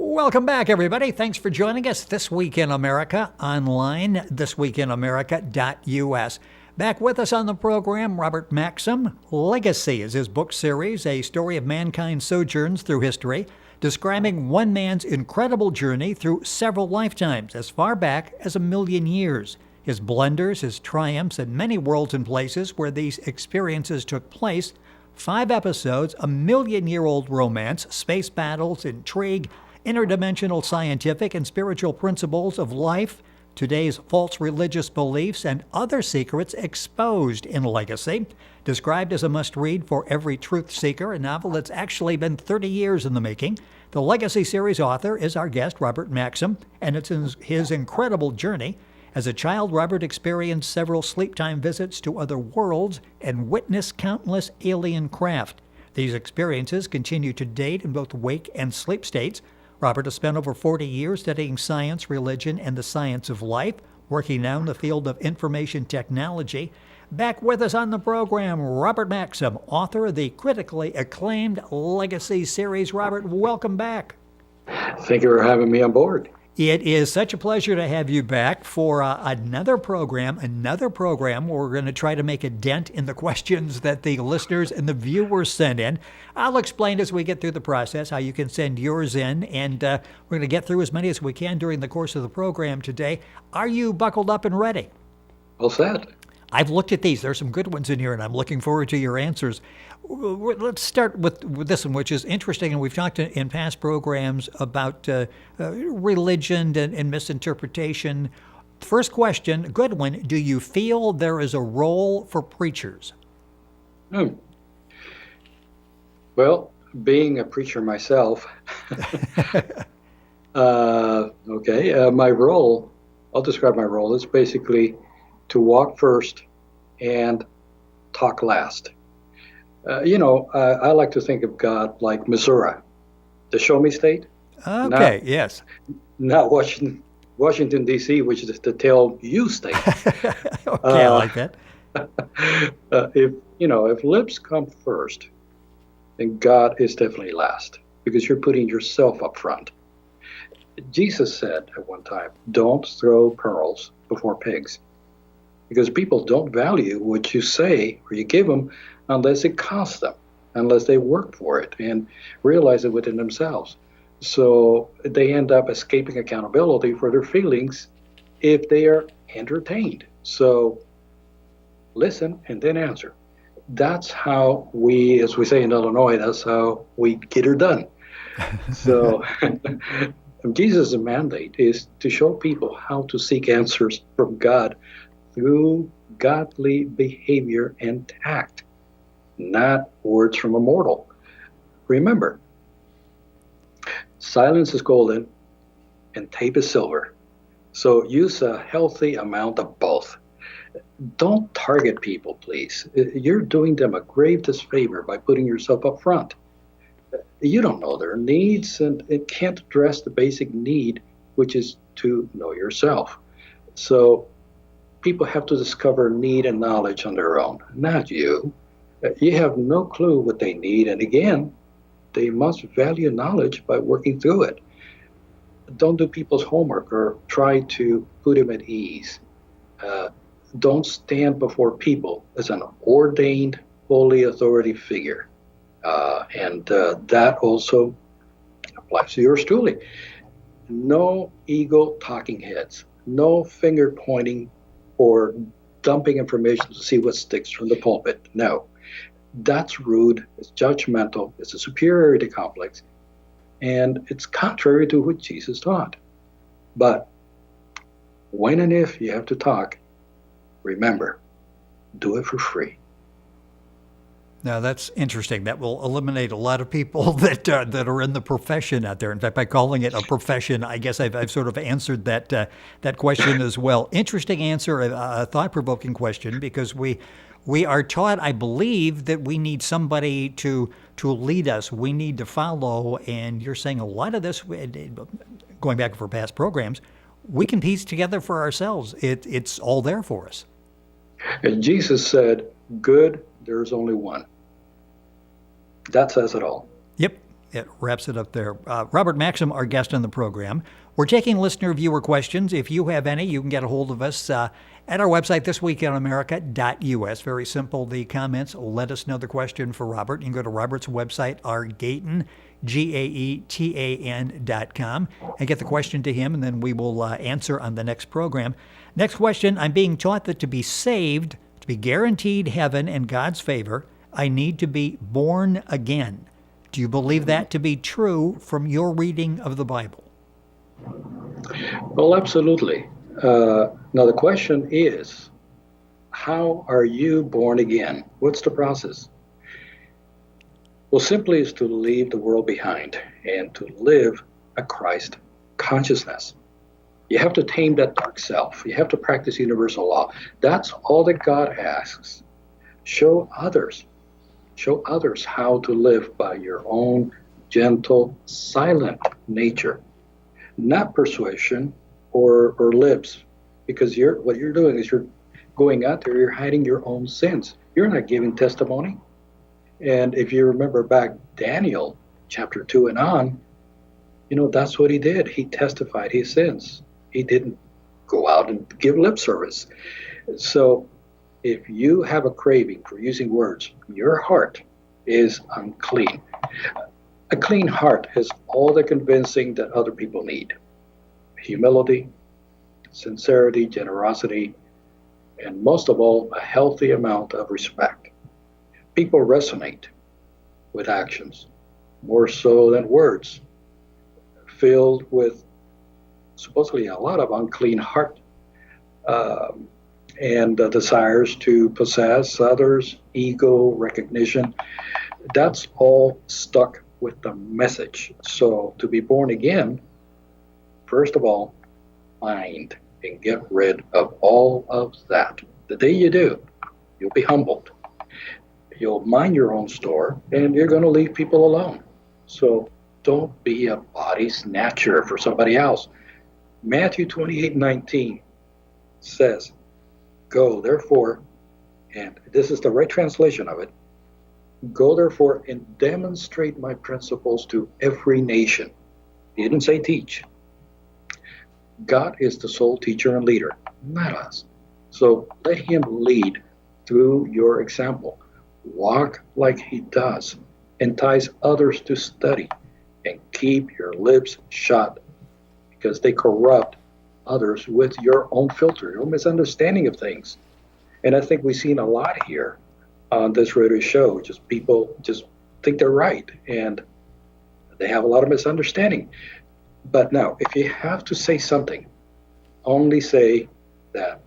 Welcome back, everybody. Thanks for joining us This Week in America online, thisweekinamerica.us. Back with us on the program, Robert Maxxim. Legacy is his book series, a story of mankind's sojourns through history, describing one man's incredible journey through several lifetimes, as far back as 1,000,000 years. His blunders, his triumphs, and many worlds and places where these experiences took place. 5 episodes, a 1,000,000-year-old romance, space battles, intrigue, interdimensional scientific and spiritual principles of life, today's false religious beliefs, and other secrets exposed in Legacy. Described as a must-read for every truth seeker, a novel that's actually been 30 years in the making. The Legacy series author is our guest, Robert Maxxim, and it's his incredible journey. As a child, Robert experienced several sleep-time visits to other worlds and witnessed countless alien craft. These experiences continue to date in both wake and sleep states. Robert has spent over 40 years studying science, religion, and the science of life, working now in the field of information technology. Back with us on the program, Robert Maxxim, author of the critically acclaimed Legacy series. Robert, welcome back. Thank you for having me on board. It is such a pleasure to have you back for another program where we're going to try to make a dent in the questions that the listeners and the viewers send in. I'll explain as we get through the process how you can send yours in, and we're going to get through as many as we can during the course of the program today. Are you buckled up and ready? Well said. I've looked at these. There's some good ones in here, and I'm looking forward to your answers. Let's start with this one, which is interesting, and we've talked in past programs about religion and misinterpretation. First question, good one. Do you feel there is a role for preachers? Well, being a preacher myself, my role, I'll describe my role, is basically to walk first and talk last. I like to think of God like Missouri, the show me state. Okay, yes. Not Washington, D.C., which is the tell you state. Okay, I like that. If lips come first, then God is definitely last, because you're putting yourself up front. Jesus said at one time, don't throw pearls before pigs, because people don't value what you say or you give them unless it costs them, unless they work for it and realize it within themselves. So they end up escaping accountability for their feelings if they are entertained. So listen and then answer. That's how we, as we say in Illinois, that's how we get her done. So Jesus' mandate is to show people how to seek answers from God through godly behavior and tact, not words from a mortal. Remember, silence is golden and tape is silver. So use a healthy amount of both. Don't target people, please. You're doing them a grave disfavor by putting yourself up front. You don't know their needs, and it can't address the basic need, which is to know yourself. So people have to discover need and knowledge on their own, not you. You have no clue what they need, and again, they must value knowledge by working through it. Don't do people's homework or try to put them at ease. Don't stand before people as an ordained, holy authority figure. And that also applies to yours truly. No ego talking heads, no finger pointing or dumping information to see what sticks from the pulpit. No, that's rude, it's judgmental, it's a superiority complex, and it's contrary to what Jesus taught. But when and if you have to talk, remember, do it for free. Now, that's interesting. That will eliminate a lot of people that are in the profession out there. In fact, by calling it a profession, I guess I've sort of answered that question as well. Interesting answer, a thought-provoking question, because we are taught, I believe, that we need somebody to lead us. We need to follow. And you're saying a lot of this, going back for past programs, we can piece together for ourselves. It's all there for us. And Jesus said, good, there's only one. That says it all. Yep. it wraps it up there. Robert Maxxim, our guest on the program. We're taking listener viewer questions. If you have any, you can get a hold of us at our website, thisweekinamerica.us. Very simple, the comments. Let us know the question for Robert. You can go to Robert's website, rgaetan, GAETAN.com, and get the question to him, and then we will answer on the next program. Next question, I'm being taught that to be saved, to be guaranteed heaven and God's favor, I need to be born again. Do you believe that to be true from your reading of the Bible? Well, absolutely. Now, the question is, how are you born again? What's the process? Well, simply is to leave the world behind and to live a Christ consciousness. You have to tame that dark self. You have to practice universal law. That's all that God asks. Show others how to live by your own gentle, silent nature, not persuasion or lips, because what you're doing is you're going out there, you're hiding your own sins. You're not giving testimony. And if you remember back Daniel chapter 2 and on, that's what he did. He testified his sins. He didn't go out and give lip service. So if you have a craving for using words, your heart is unclean. A clean heart has all the convincing that other people need. Humility, sincerity, generosity, and most of all, a healthy amount of respect. People resonate with actions more so than words, filled with supposedly a lot of unclean heart and desires to possess others, ego, recognition. That's all stuck with the message. So to be born again, first of all, mind and get rid of all of that. The day you do, you'll be humbled. You'll mind your own store, and you're going to leave people alone. So don't be a body snatcher for somebody else. Matthew 28:19 says, go therefore, and this is the right translation of it, go therefore and demonstrate my principles to every nation. He didn't say teach. God is the sole teacher and leader, not us. So let him lead through your example. Walk like he does. Entice others to study. And keep your lips shut, because they corrupt others with your own filter, your misunderstanding of things. And I think we've seen a lot here on this radio show. Just people just think they're right, and they have a lot of misunderstanding. But now, if you have to say something, only say that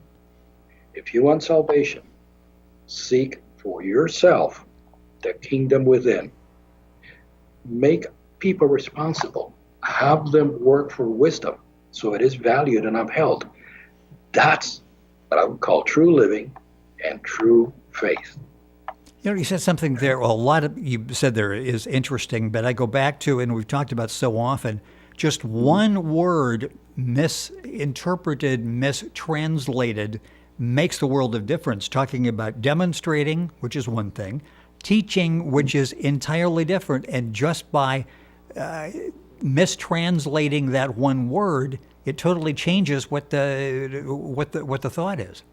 if you want salvation, seek for yourself the kingdom within. Make people responsible. Have them work for wisdom so it is valued and upheld. That's what I would call true living and true faith. You said something there, well, a lot of you said there is interesting, but I go back to, and we've talked about so often, just one word misinterpreted, mistranslated makes the world of difference. Talking about demonstrating, which is one thing, teaching, which is entirely different, and just by mistranslating that one word, it totally changes what the thought is.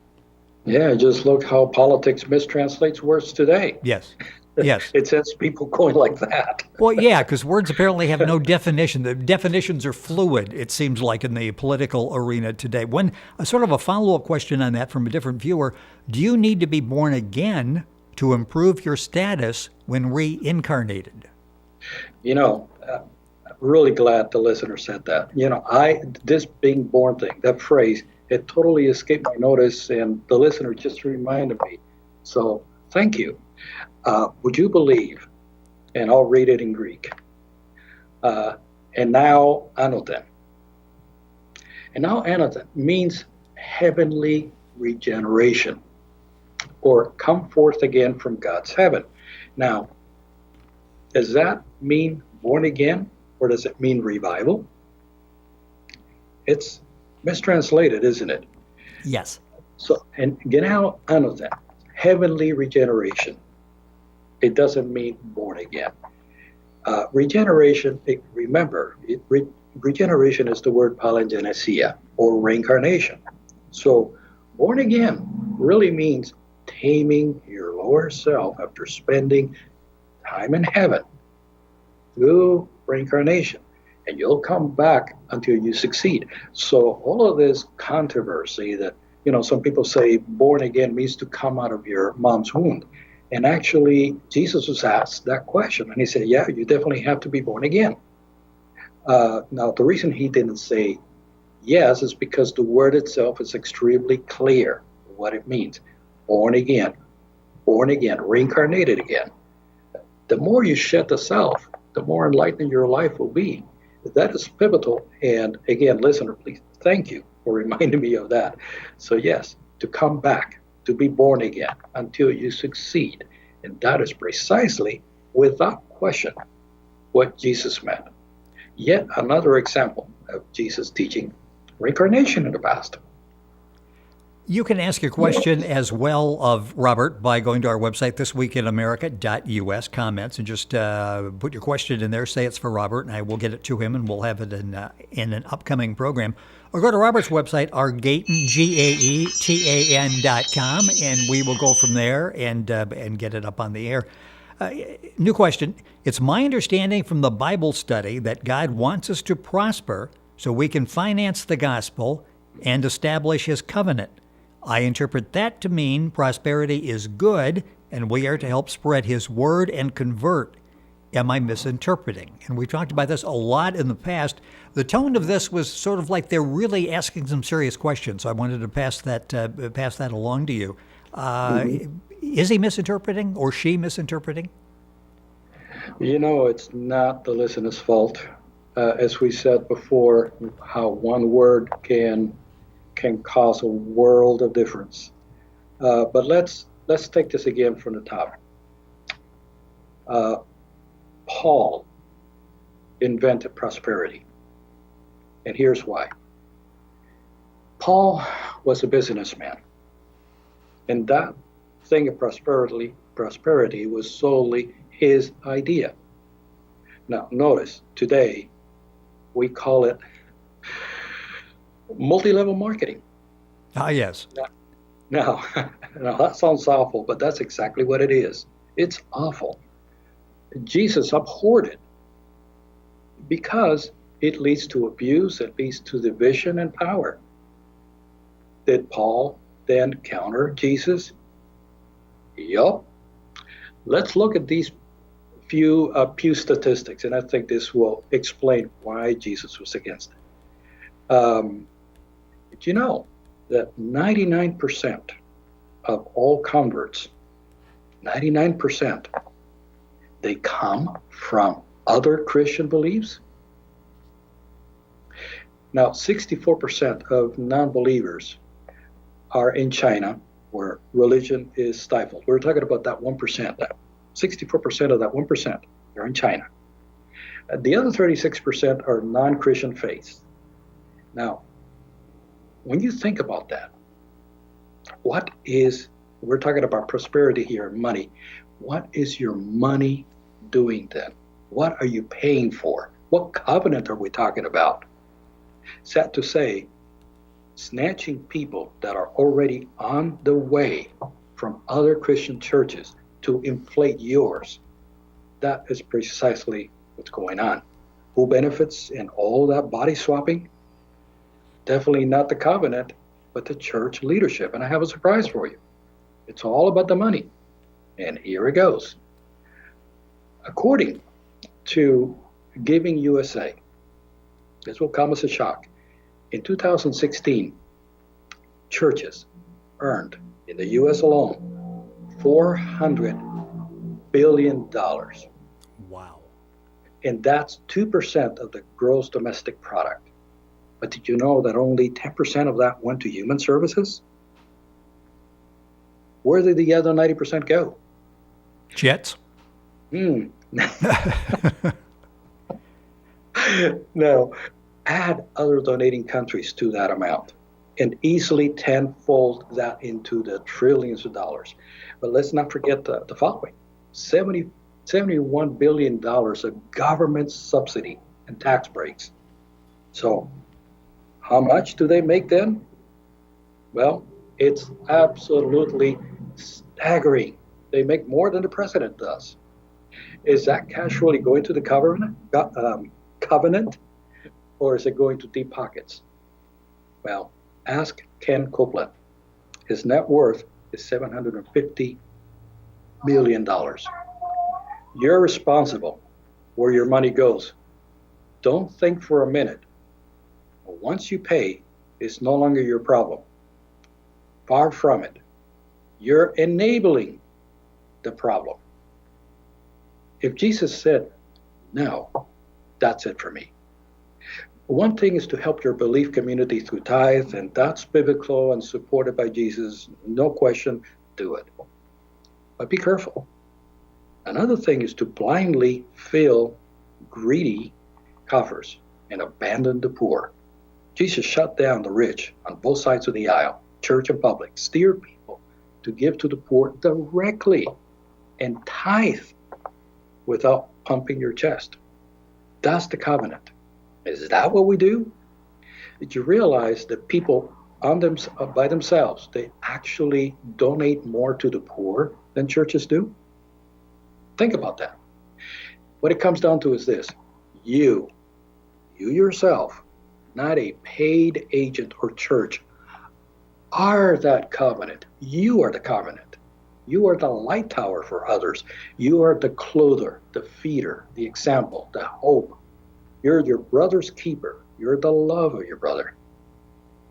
Yeah, just look how politics mistranslates words today. Yes. Yes. It sends people going like that. Well, yeah, because words apparently have no definition. The definitions are fluid, it seems like, in the political arena today. A sort of a follow-up question on that from a different viewer, do you need to be born again to improve your status when reincarnated? Really glad the listener said that. This being born thing, that phrase, it totally escaped my notice, and the listener just reminded me. So thank you. Would you believe, and I'll read it in Greek, and now anothen. And now anothen means heavenly regeneration, or come forth again from God's heaven. Now, does that mean born again, or does it mean revival? It's mistranslated, isn't it? Yes. So, and genau anothen, heavenly regeneration. It doesn't mean born again. Regeneration, remember, regeneration is the word palingenesia, or reincarnation. So born again really means taming your lower self after spending time in heaven through reincarnation. And you'll come back until you succeed. So all of this controversy that, some people say born again means to come out of your mom's womb. And actually, Jesus was asked that question, and he said, yeah, you definitely have to be born again. Now, the reason he didn't say yes is because the word itself is extremely clear what it means. Born again, reincarnated again. The more you shed the self, the more enlightened your life will be. That is pivotal. And again, listener, please, thank you for reminding me of that. So yes, to come back, to be born again until you succeed. And that is precisely, without question, what Jesus meant. Yet another example of Jesus teaching reincarnation in the past. You can ask a question as well of Robert by going to our website, thisweekinamerica.us, comments, and just put your question in there, say it's for Robert, and I will get it to him, and we'll have it in an upcoming program. Or go to Robert's website, argaetan, GAETAN.com, and we will go from there and get it up on the air. New question. It's my understanding from the Bible study that God wants us to prosper so we can finance the gospel and establish his covenant. I interpret that to mean prosperity is good and we are to help spread his word and convert. Am I misinterpreting? And we've talked about this a lot in the past. The tone of this was sort of like they're really asking some serious questions. So I wanted to pass that along to you. Is he misinterpreting or she misinterpreting? It's not the listener's fault. As we said before, how one word can cause a world of difference. But let's take this again from the top. Paul invented prosperity. And here's why. Paul was a businessman. And that thing of prosperity was solely his idea. Now, notice, today, we call it multi-level marketing. Ah, yes. Now, that sounds awful, but that's exactly what it is. It's awful. Jesus abhorred it because it leads to abuse, it leads to division and power. Did Paul then counter Jesus? Yup. Let's look at these few Pew statistics, and I think this will explain why Jesus was against it. Did you know that 99% of all converts, 99%, they come from other Christian beliefs? Now, 64% of non-believers are in China, where religion is stifled. We're talking about that 1%. That 64% of that 1%, they're in China. The other 36% are non-Christian faiths. Now, when you think about that, we're talking about prosperity here, money. What is your money doing then? What are you paying for? What covenant are we talking about? Sad to say, snatching people that are already on the way from other Christian churches to inflate yours, that is precisely what's going on. Who benefits in all that body swapping? Definitely not the covenant, but the church leadership. And I have a surprise for you. It's all about the money. And here it goes. According to Giving USA, this will come as a shock. In 2016, churches earned in the U.S. alone $400 billion. Wow. And that's 2% of the gross domestic product. But did you know that only 10% of that went to human services? Where did the other 90% go? Jets? No. Add other donating countries to that amount and easily tenfold that into the trillions of dollars. But let's not forget the following. 75% $71 billion of government subsidy and tax breaks. So, how much do they make then? Well, it's absolutely staggering. They make more than the president does. Is that cash really going to the covenant, or is it going to deep pockets? Well, ask Ken Copeland. His net worth is $750 million. You're responsible where your money goes. Don't think for a minute. Once you pay, it's no longer your problem. Far from it. You're enabling the problem. If Jesus said, no, that's it for me. One thing is to help your belief community through tithe, and that's biblical and supported by Jesus. No question, do it. But be careful. Another thing is to blindly fill greedy coffers and abandon the poor. Jesus shut down the rich on both sides of the aisle, church and public, steered people to give to the poor directly and tithe without pumping your chest. That's the covenant. Is that what we do? Did you realize that people by themselves, they actually donate more to the poor than churches do? Think about that. What it comes down to is this. You yourself, not a paid agent or church, are that covenant. You are the covenant. You are the light tower for others. You are the clother, the feeder, the example, the hope. You're your brother's keeper. You're the love of your brother.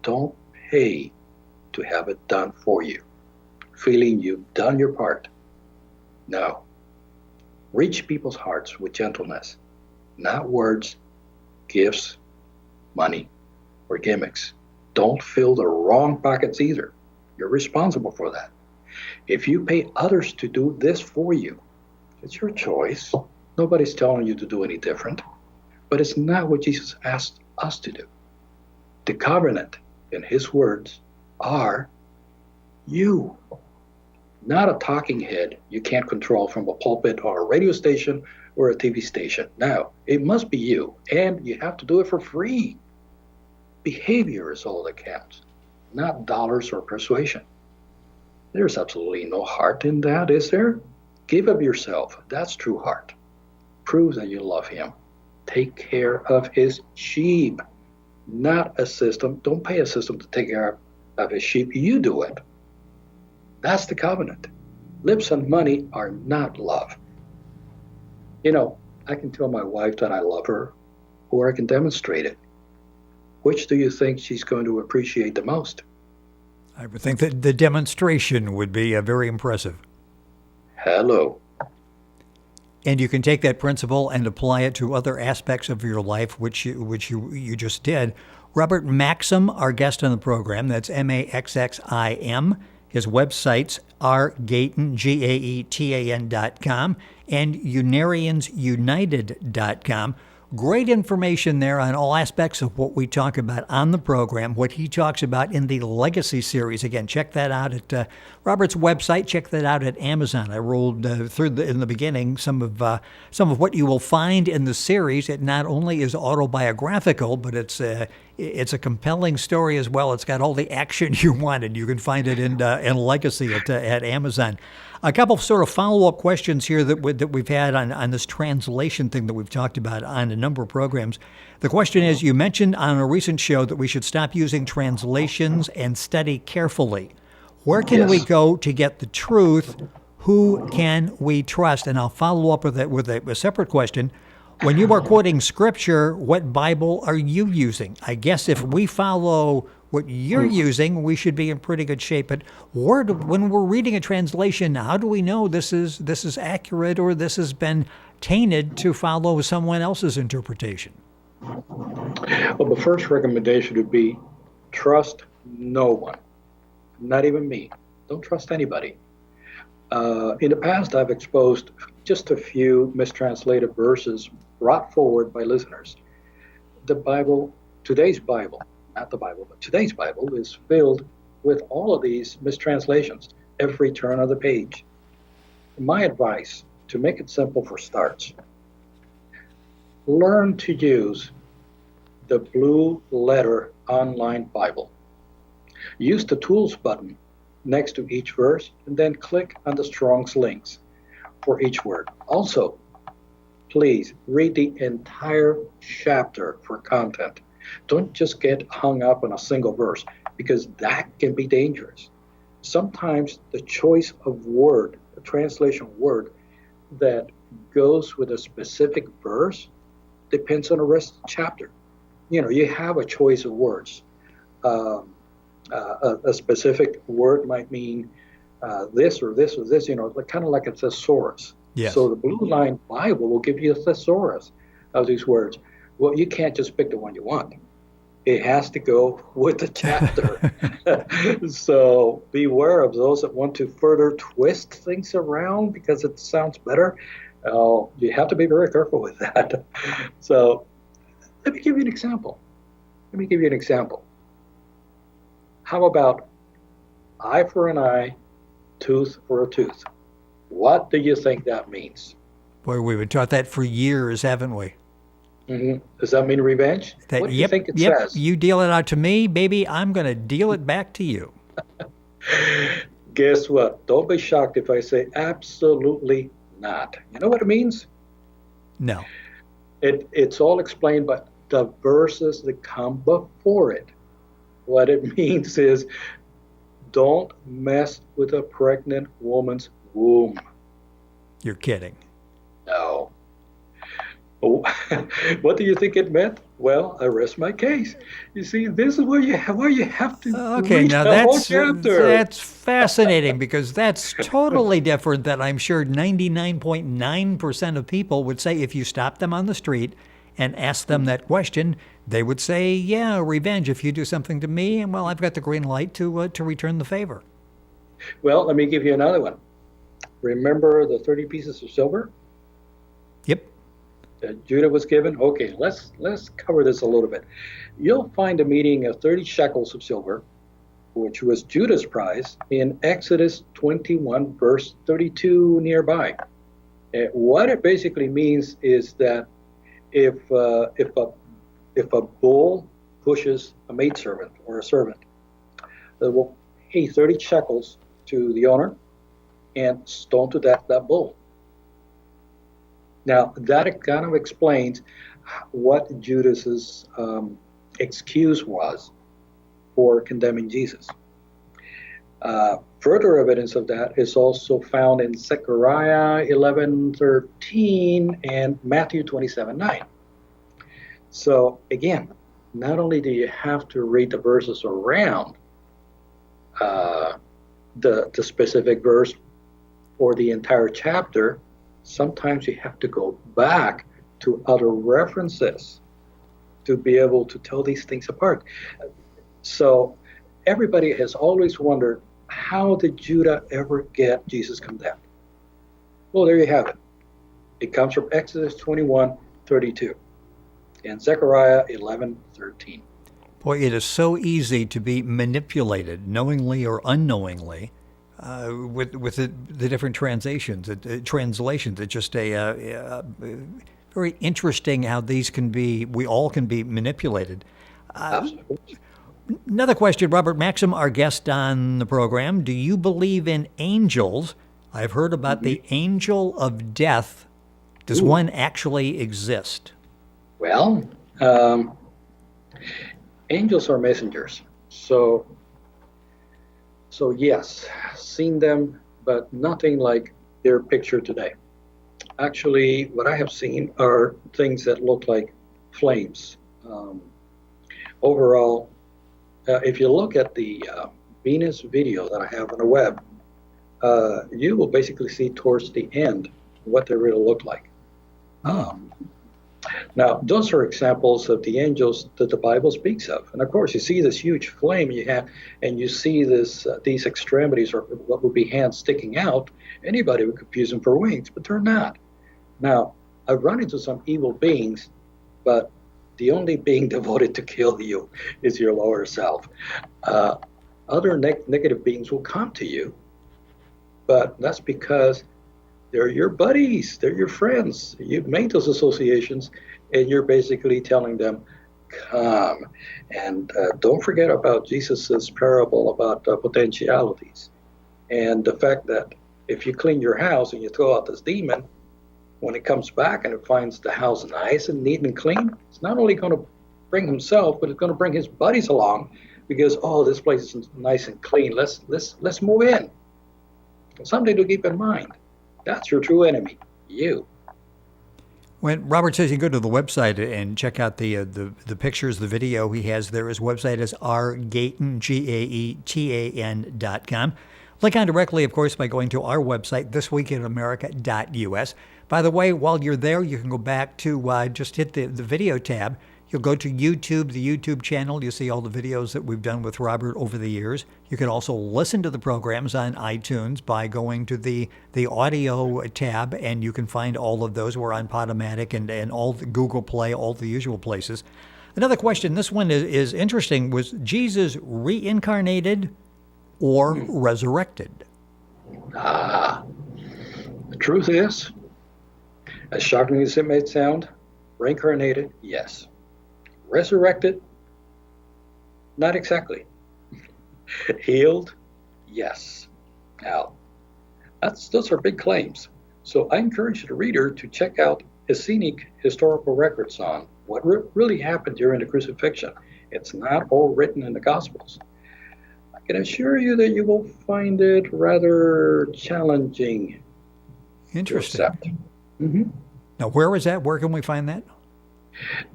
Don't pay to have it done for you, feeling you've done your part. No. Reach people's hearts with gentleness, not words, gifts, money, or gimmicks. Don't fill the wrong pockets either. You're responsible for that. If you pay others to do this for you, it's your choice. Nobody's telling you to do any different. But it's not what Jesus asked us to do. The covenant, in his words, are you. Not a talking head you can't control from a pulpit or a radio station or a TV station. No, it must be you, and you have to do it for free. Behavior is all that counts, not dollars or persuasion. There's absolutely no heart in that, is there? Give of yourself. That's true heart. Prove that you love him. Take care of his sheep, not a system. Don't pay a system to take care of his sheep. You do it. That's the covenant. Lips and money are not love. You know, I can tell my wife that I love her, or I can demonstrate it. Which do you think she's going to appreciate the most? I would think that the demonstration would be very impressive. Hello. And you can take that principle and apply it to other aspects of your life, which you just did. Robert Maxxim, our guest on the program, that's Maxxim. His websites are Gaetan, GAETAN.com, and UnariansUnited.com. Great information there on all aspects of what we talk about on the program, what he talks about in the Legacy series. Again, check that out at Robert's website. Check that out at Amazon. I rolled through in the beginning some of what you will find in the series. It not only is autobiographical, but it's a compelling story as well. It's got all the action you wanted. You can find it in Legacy at Amazon. A couple of sort of follow-up questions here that we've had on this translation thing that we've talked about on a number of programs. The question is, you mentioned on a recent show that we should stop using translations and study carefully. Where can we go to get the truth? Who can we trust? And I'll follow up with a separate question. When you are quoting Scripture, what Bible are you using? I guess if we follow what you're using, we should be in pretty good shape. But when we're reading a translation, how do we know this is accurate or this has been tainted to follow someone else's interpretation? Well, the first recommendation would be trust no one, not even me. Don't trust anybody. In the past, I've exposed just a few mistranslated verses brought forward by listeners. The Bible, today's Bible, not the Bible, but today's Bible is filled with all of these mistranslations, every turn of the page. My advice to make it simple for starts, learn to use the blue letter online Bible. Use the tools button next to each verse and then click on the Strong's links for each word. Also, please read the entire chapter for content. Don't just get hung up on a single verse because that can be dangerous. Sometimes the choice of word, the translation word that goes with a specific verse depends on the rest of the chapter. You have a choice of words. A specific word might mean this or this or this, kind of like a thesaurus. Yes. So the Blue Line Bible will give you a thesaurus of these words. Well, you can't just pick the one you want. It has to go with the chapter. So beware of those that want to further twist things around because it sounds better. You have to be very careful with that. So let me give you an example. How about eye for an eye, tooth for a tooth? What do you think that means? Boy, we've been taught that for years, haven't we? Mm-hmm. Does that mean revenge? What do you think it says? You deal it out to me, baby, I'm going to deal it back to you. Guess what? Don't be shocked if I say absolutely not. You know what it means? No. It's all explained by the verses that come before it. What it means is don't mess with a pregnant woman's womb. You're kidding. No. Oh, what do you think it meant? Well, I rest my case. You see, this is where you have to read now the whole chapter. That's fascinating because that's totally different than I'm sure 99.9% of people would say if you stop them on the street and ask them that question, they would say, yeah, revenge. If you do something to me, and well, I've got the green light to return the favor. Well, let me give you another one. Remember the 30 pieces of silver? Yep. That Judah was given? Okay, let's cover this a little bit. You'll find a meaning of 30 shekels of silver, which was Judah's prize, in Exodus 21, verse 32 nearby. What it basically means is that if a bull pushes a maidservant or a servant, they will pay 30 shekels to the owner and stone to death that bull. Now, that kind of explains what Judas's excuse was for condemning Jesus. Further evidence of that is also found in Zechariah 11:13 and Matthew 27:9. So again, not only do you have to read the verses around the specific verse or the entire chapter, sometimes you have to go back to other references to be able to tell these things apart. So everybody has always wondered, how did Judah ever get Jesus condemned? Well, there you have it. It comes from Exodus 21:32 and Zechariah 11:13. Boy, it is so easy to be manipulated, knowingly or unknowingly, with the different translations. It's just very interesting how these can be. We all can be manipulated. Absolutely. Another question, Robert Maxxim, our guest on the program. Do you believe in angels? I've heard about the angel of death. Does one actually exist? Well, angels are messengers. So yes, seen them, but nothing like their picture today. Actually, what I have seen are things that look like flames. Overall, if you look at the Venus video that I have on the web, you will basically see towards the end what they really look like. Now, those are examples of the angels that the Bible speaks of. And of course, you see this huge flame and you see these extremities, or what would be hands sticking out. Anybody would confuse them for wings, but they're not. Now, I've run into some evil beings, but the only being devoted to kill you is your lower self. Other negative beings will come to you, but that's because They're your buddies. They're your friends. You've made those associations, and you're basically telling them, come. And don't forget about Jesus's parable about potentialities. And the fact that if you clean your house and you throw out this demon, when it comes back and it finds the house nice and neat and clean, it's not only going to bring himself, but it's going to bring his buddies along because, oh, this place is nice and clean. Let's move in. Something to keep in mind. That's your true enemy, you. When Robert says you go to the website and check out the pictures, the video he has there, his website is rgaetan, GAETAN.com. Click on directly, of course, by going to our website, thisweekinamerica.us. By the way, while you're there, you can go back to just hit the video tab. You'll go to YouTube, the YouTube channel. You'll see all the videos that we've done with Robert over the years. You can also listen to the programs on iTunes by going to the audio tab, and you can find all of those. We're on Podomatic and all the Google Play, all the usual places. Another question, this one is interesting. Was Jesus reincarnated or resurrected? The truth is, as shocking as it may sound, reincarnated, yes. Resurrected, not exactly. Healed, yes. Now, those are big claims. So I encourage the reader to check out Essenic historical records on what really happened during the crucifixion. It's not all written in the Gospels. I can assure you that you will find it rather challenging Interesting. to accept. Mm-hmm. Now, where is that? Where can we find that?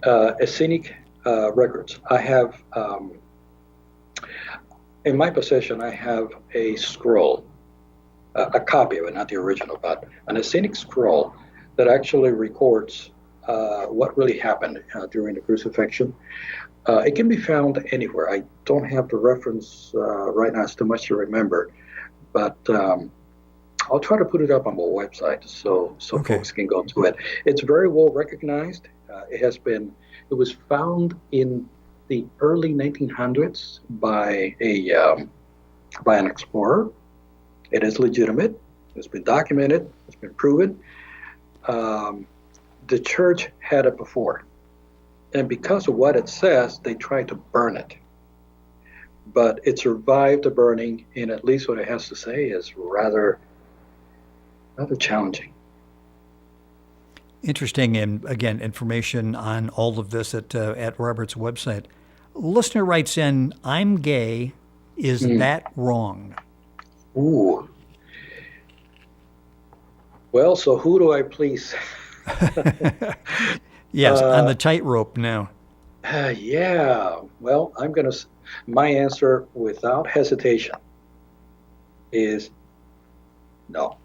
Essenic records. I have, in my possession, I have a scroll, a copy of it, not the original, but an Essenic scroll that actually records what really happened during the crucifixion. It can be found anywhere. I don't have the reference right now. It's too much to remember, but I'll try to put it up on my website so Okay. folks can go to it. It's very well recognized. It was found in the early 1900s by an explorer. It is legitimate. It's been documented. It's been proven. The church had it before. And because of what it says, they tried to burn it. But it survived the burning, and at least what it has to say is rather challenging. Interesting, and again, information on all of this at Robert's website. Listener writes in, I'm gay. Is that wrong? Ooh. Well, so who do I please? Yes, on the tightrope now. Yeah. Well, my answer without hesitation is no.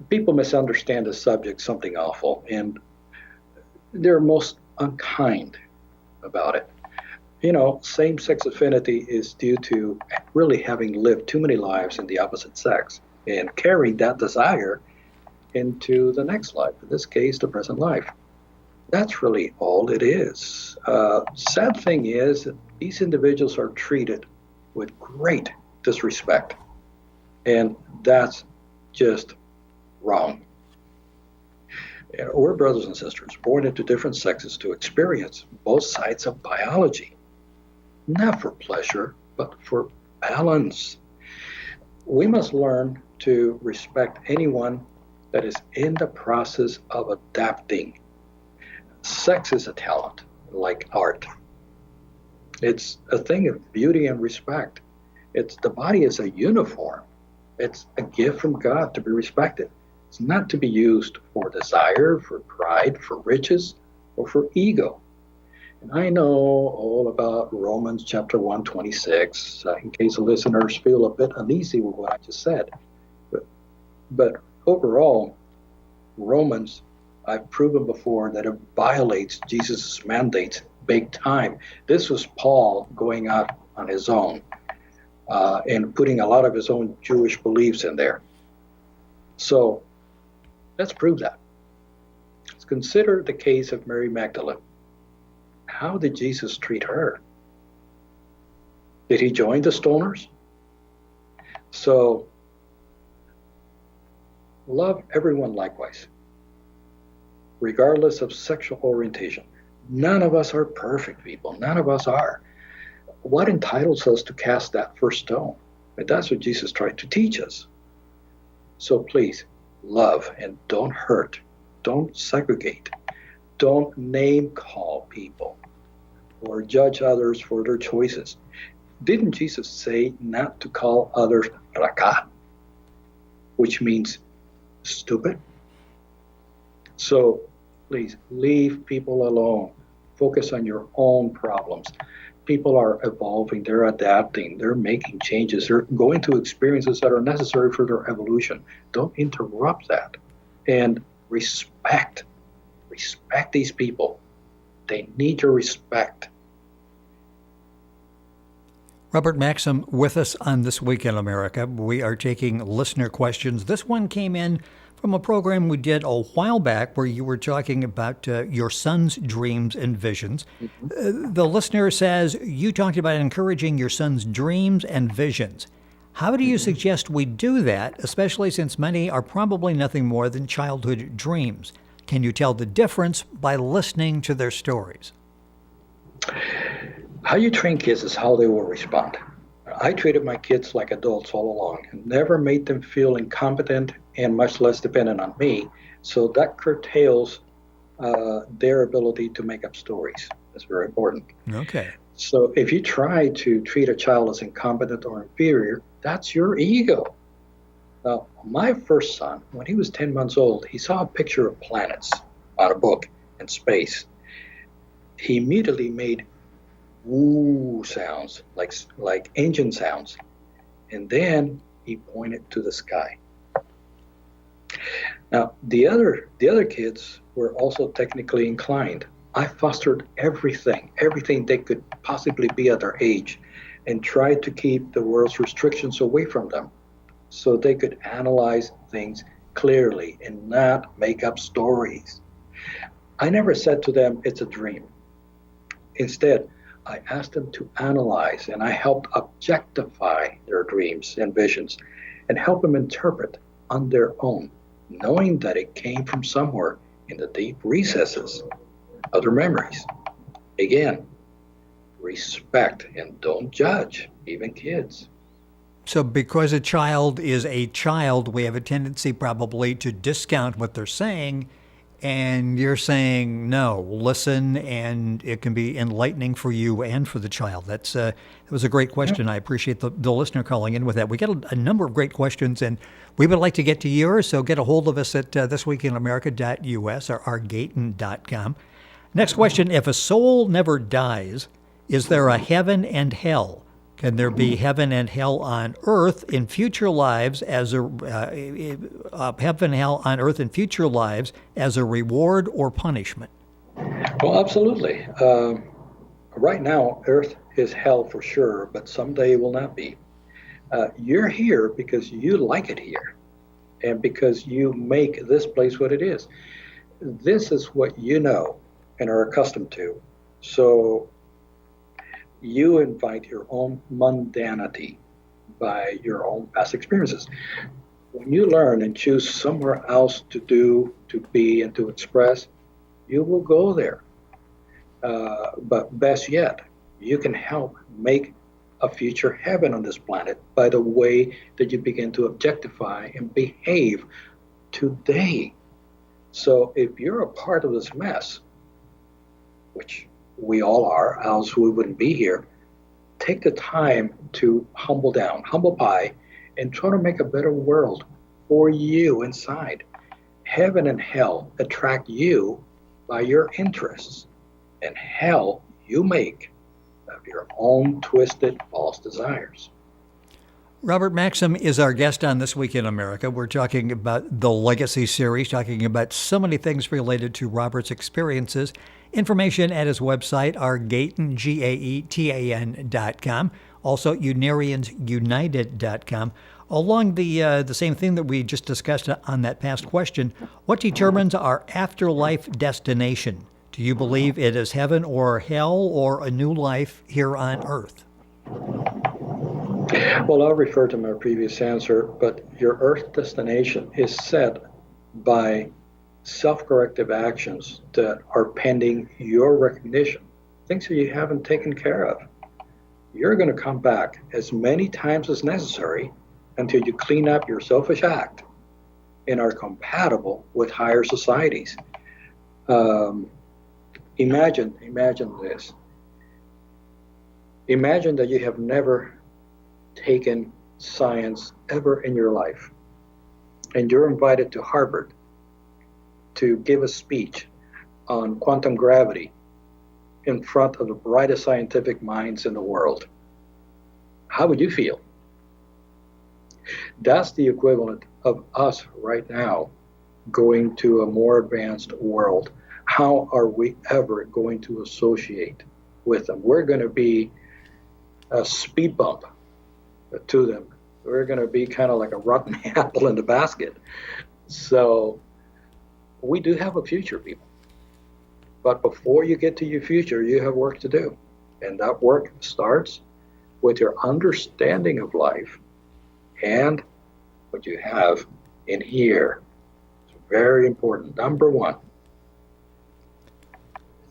People misunderstand the subject, something awful, and they're most unkind about it. You know, same-sex affinity is due to really having lived too many lives in the opposite sex and carrying that desire into the next life, in this case, the present life. That's really all it is. Sad thing is that these individuals are treated with great disrespect, and that's just wrong. We're brothers and sisters born into different sexes to experience both sides of biology, not for pleasure, but for balance. We must learn to respect anyone that is in the process of adapting. Sex is a talent, like art. It's a thing of beauty and respect. The body is a uniform. It's a gift from God to be respected. It's not to be used for desire, for pride, for riches, or for ego. And I know all about Romans chapter 1:26, in case the listeners feel a bit uneasy with what I just said. But overall, Romans, I've proven before that it violates Jesus' mandates big time. This was Paul going out on his own and putting a lot of his own Jewish beliefs in there. So let's prove that. Let's consider the case of Mary Magdalene. How did Jesus treat her? Did he join the stoners? So love everyone likewise, regardless of sexual orientation. None of us are perfect people. None of us are. What entitles us to cast that first stone? And that's what Jesus tried to teach us. So please, love and don't hurt. Don't segregate. Don't name call people or judge others for their choices. Didn't Jesus say not to call others raka, which means stupid? So please leave people alone. Focus on your own problems. People are evolving, they're adapting, they're making changes, they're going through experiences that are necessary for their evolution. Don't interrupt that. And respect these people. They need your respect. Robert Maxxim with us on This Week in America. We are taking listener questions. This one came in from a program we did a while back where you were talking about your son's dreams and visions. The listener says, you talked about encouraging your son's dreams and visions. How do you suggest we do that, especially since many are probably nothing more than childhood dreams? Can you tell the difference by listening to their stories? How you train kids is how they will respond. I treated my kids like adults all along and never made them feel incompetent and much less dependent on me. So that curtails their ability to make up stories. That's very important. Okay. So if you try to treat a child as incompetent or inferior, that's your ego. Now, my first son, when he was 10 months old, he saw a picture of planets on a book in space. He immediately made woo sounds, like engine sounds. And then he pointed to the sky. Now, the other kids were also technically inclined. I fostered everything they could possibly be at their age and tried to keep the world's restrictions away from them so they could analyze things clearly and not make up stories. I never said to them, it's a dream. Instead, I asked them to analyze, and I helped objectify their dreams and visions and help them interpret on their own, knowing that it came from somewhere in the deep recesses of their memories. Again, respect and don't judge, even kids. So because a child is a child, we have a tendency probably to discount what they're saying. And you're saying, no, listen, and it can be enlightening for you and for the child. That was a great question. I appreciate the listener calling in with that. We got a number of great questions, and we would like to get to yours, so get a hold of us at thisweekinamerica.us or rgaten.com. Next question, if a soul never dies, is there a heaven and hell? Can there be heaven and hell on earth in future lives as heaven and hell on earth in future lives as a reward or punishment? Well, absolutely. Right now, earth is hell for sure, but someday it will not be. You're here because you like it here and because you make this place what it is. This is what you know and are accustomed to. So you invite your own mundanity by your own past experiences. When you learn and choose somewhere else to do, to be, and to express, you will go there. But best yet, you can help make a future heaven on this planet by the way that you begin to objectify and behave today. So if you're a part of this mess, which we all are, else we wouldn't be here, take the time to humble down, humble pie, and try to make a better world for you inside. Heaven and hell attract you by your interests, and hell you make of your own twisted, false desires. Robert Maxxim is our guest on This Week in America. We're talking about the Legacy series, talking about so many things related to Robert's experiences. Information at his website, rgaten, gaetan.com. Also, unariansunited.com. Along the same thing that we just discussed on that past question, what determines our afterlife destination? Do you believe it is heaven or hell or a new life here on earth? Well, I'll refer to my previous answer, but your Earth destination is set by self corrective actions that are pending your recognition, things that you haven't taken care of. You're going to come back as many times as necessary until you clean up your selfish act and are compatible with higher societies. Um, imagine this. Imagine that you have never taken science ever in your life, and you're invited to Harvard to give a speech on quantum gravity in front of the brightest scientific minds in the world. How would you feel? That's the equivalent of us right now going to a more advanced world. How are we ever going to associate with them? We're going to be a speed bump to them. We're going to be kind of like a rotten apple in the basket. So we do have a future, people. But before you get to your future, you have work to do. And that work starts with your understanding of life and what you have in here. It's very important. Number one.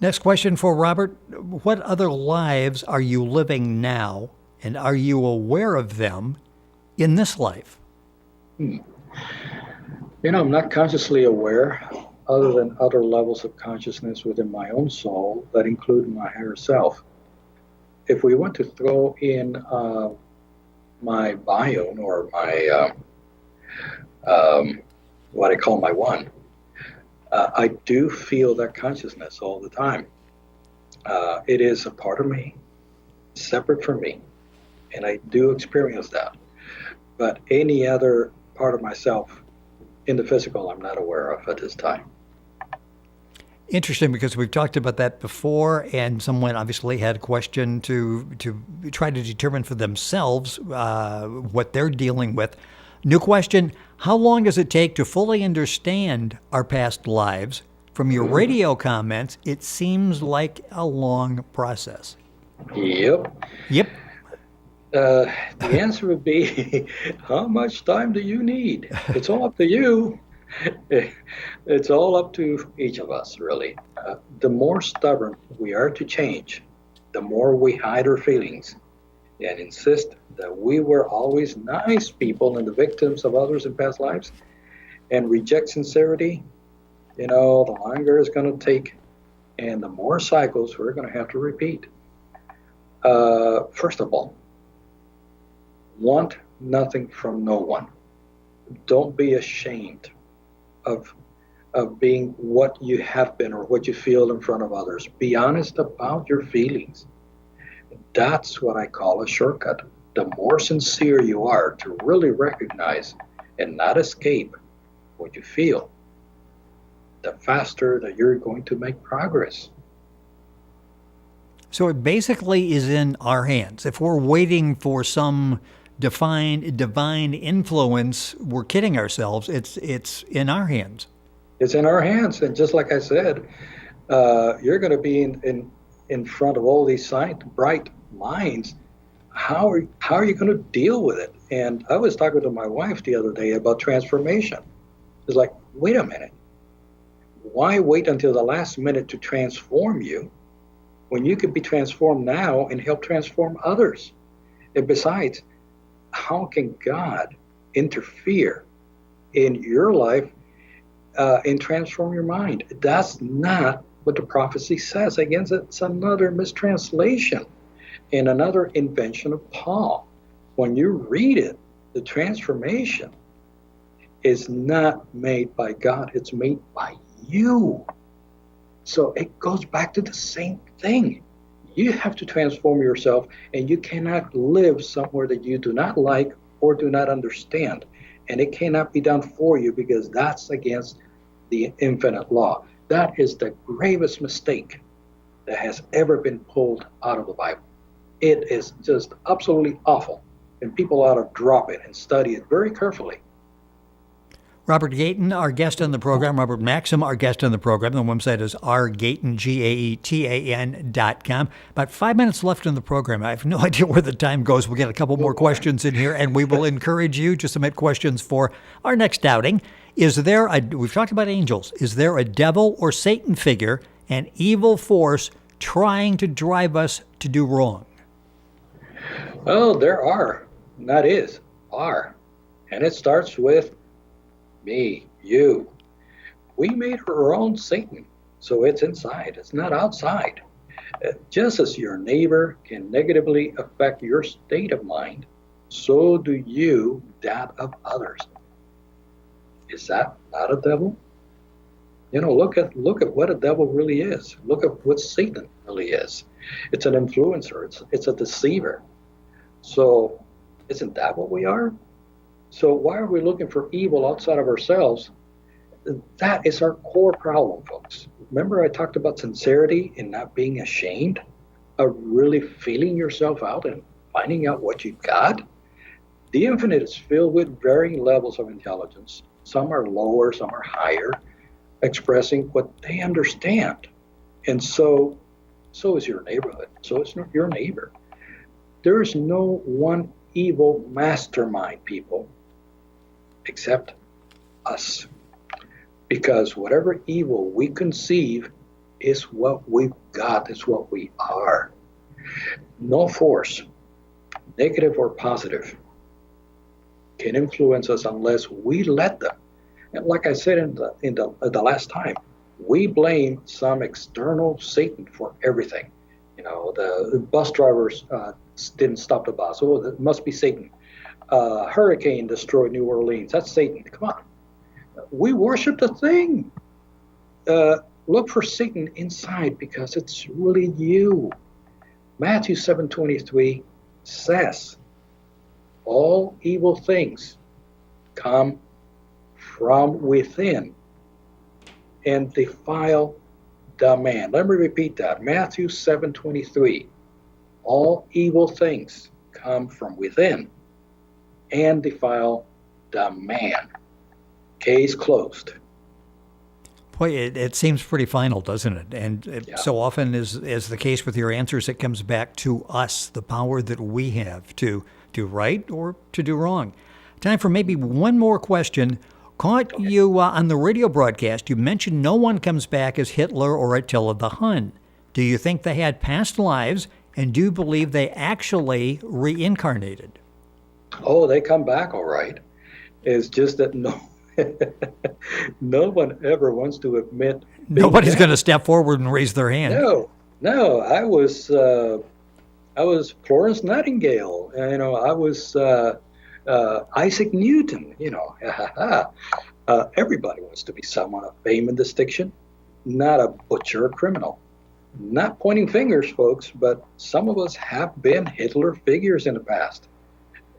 Next question for Robert. What other lives are you living now, and are you aware of them in this life? I'm not consciously aware, other than other levels of consciousness within my own soul that include my higher self. If we want to throw in my biome, or my what I call my one, I do feel that consciousness all the time. It is a part of me, separate from me, and I do experience that. But any other part of myself in the physical, I'm not aware of at this time. Interesting, because we've talked about that before, and someone obviously had a question to try to determine for themselves what they're dealing with. New question: how long does it take to fully understand our past lives? From your radio comments, it seems like a long process. Yep. Yep. The answer would be, how much time do you need? It's all up to you. It's all up to each of us, really. The more stubborn we are to change, the more we hide our feelings and insist that we were always nice people and the victims of others in past lives, and reject sincerity, the longer it's going to take, and the more cycles we're going to have to repeat. First of all, want nothing from no one. Don't be ashamed of being what you have been or what you feel in front of others. Be honest about your feelings. That's what I call a shortcut. The more sincere you are to really recognize and not escape what you feel, the faster that you're going to make progress. So it basically is in our hands. If we're waiting for some divine influence, we're kidding ourselves. It's in our hands. It's in our hands, and just like I said, you're going to be in front of all these bright minds. How are you going to deal with it? And I was talking to my wife the other day about transformation. It's like, wait a minute. Why wait until the last minute to transform you when you could be transformed now and help transform others? And besides, how can God interfere in your life and transform your mind? That's not what the prophecy says. Again, it's another mistranslation and another invention of Paul. When you read it, the transformation is not made by God, it's made by you. So it goes back to the same thing. You have to transform yourself, and you cannot live somewhere that you do not like or do not understand. And it cannot be done for you, because that's against the infinite law. That is the gravest mistake that has ever been pulled out of the Bible. It is just absolutely awful, and people ought to drop it and study it very carefully. Robert Gayton, our guest on the program. Robert Maxxim, our guest on the program. The website is rgayton, GAETAN.com. About 5 minutes left in the program. I have no idea where the time goes. We'll get a couple more questions in here, and we will encourage you to submit questions for our next outing. We've talked about angels. Is there a devil or Satan figure, an evil force trying to drive us to do wrong? Oh, there are. That is, are. And it starts with me, you. We made our own Satan, so it's inside. It's not outside. Just as your neighbor can negatively affect your state of mind, so do you that of others. Is that not a devil? Look at what a devil really is. Look at what Satan really is. It's an influencer. It's a deceiver. So isn't that what we are? So why are we looking for evil outside of ourselves? That is our core problem, folks. Remember I talked about sincerity and not being ashamed of really feeling yourself out and finding out what you've got? The infinite is filled with varying levels of intelligence. Some are lower, some are higher, expressing what they understand. And so is your neighborhood. So is your neighbor. There is no one evil mastermind, people, except us. Because whatever evil we conceive is what we've got, is what we are. No force, negative or positive, can influence us unless we let them. And like I said in the last time, we blame some external Satan for everything. The bus drivers didn't stop the bus. Oh, that must be Satan. Hurricane destroyed New Orleans. That's Satan. Come on. We worship the thing. Look for Satan inside because it's really you. Matthew 7:23 says, all evil things come from within and defile the man. Let me repeat that. Matthew 7:23. All evil things come from within and defile the man. Case closed. Boy, it seems pretty final, doesn't it? And so often is the case with your answers, it comes back to us, the power that we have to do right or to do wrong. Time for maybe one more question. Caught you on the radio broadcast, you mentioned no one comes back as Hitler or Attila the Hun. Do you think they had past lives, and do you believe they actually reincarnated? Oh, they come back all right. It's just that no one ever wants to admit. Nobody's going to step forward and raise their hand. No. I was Florence Nightingale. I was Isaac Newton. Everybody wants to be someone of fame and distinction, not a butcher or criminal. Not pointing fingers, folks, but some of us have been Hitler figures in the past.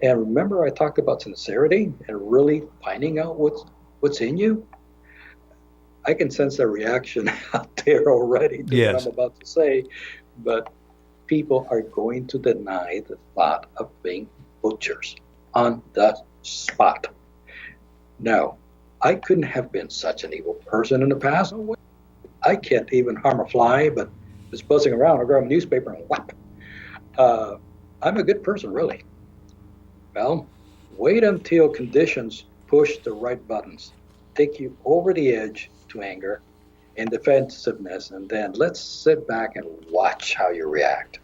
And remember I talked about sincerity and really finding out what's in you? I can sense a reaction out there already to what I'm about to say, but people are going to deny the thought of being butchers on the spot. No, I couldn't have been such an evil person in the past. I can't even harm a fly, but it's buzzing around. I'll grab a newspaper and whap. I'm a good person, really. Well, wait until conditions push the right buttons, take you over the edge to anger and defensiveness, and then let's sit back and watch how you react.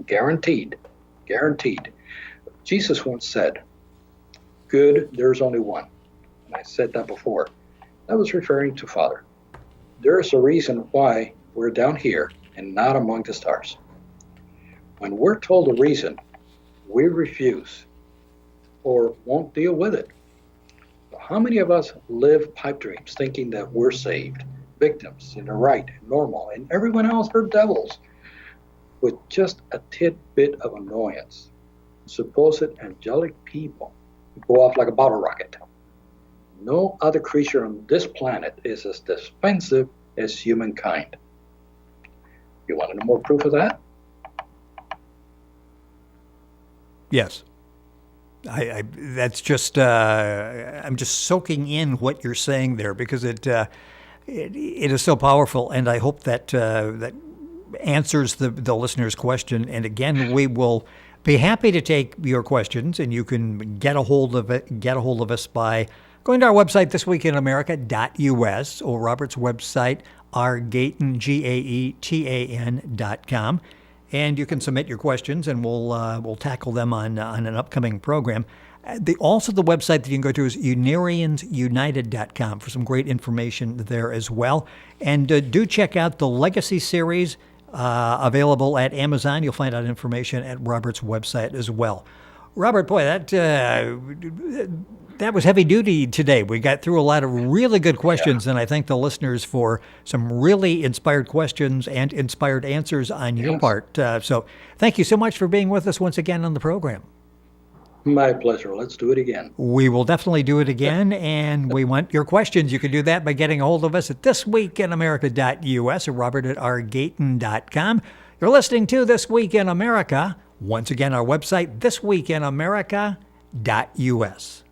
Guaranteed. Jesus once said, good, there's only one. And I said that before. I was referring to Father. There is a reason why we're down here and not among the stars. When we're told the reason, we refuse or won't deal with it. How many of us live pipe dreams thinking that we're saved, victims, in the right, normal, and everyone else are devils with just a tidbit of annoyance? Supposed angelic people go off like a bottle rocket. No other creature on this planet is as defensive as humankind. You want to know more proof of that? Yes. That's just I'm just soaking in what you're saying there because it is so powerful, and I hope that that answers the listener's question. And again, we will be happy to take your questions, and you can get a hold of us by going to our website, thisweekinamerica.us, or Robert's website, gaetan.com. And you can submit your questions, and we'll tackle them on an upcoming program. Also, the website that you can go to is unariansunited.com for some great information there as well. And do check out the Legacy series available at Amazon. You'll find out information at Robert's website as well. Robert, boy, that was heavy duty today. We got through a lot of really good questions, and I thank the listeners for some really inspired questions and inspired answers on your part. So thank you so much for being with us once again on the program. My pleasure. Let's do it again. We will definitely do it again, and we want your questions. You can do that by getting a hold of us at thisweekinamerica.us or robert@rgaetan.com. You're listening to This Week in America. Once again, our website, thisweekinamerica.us.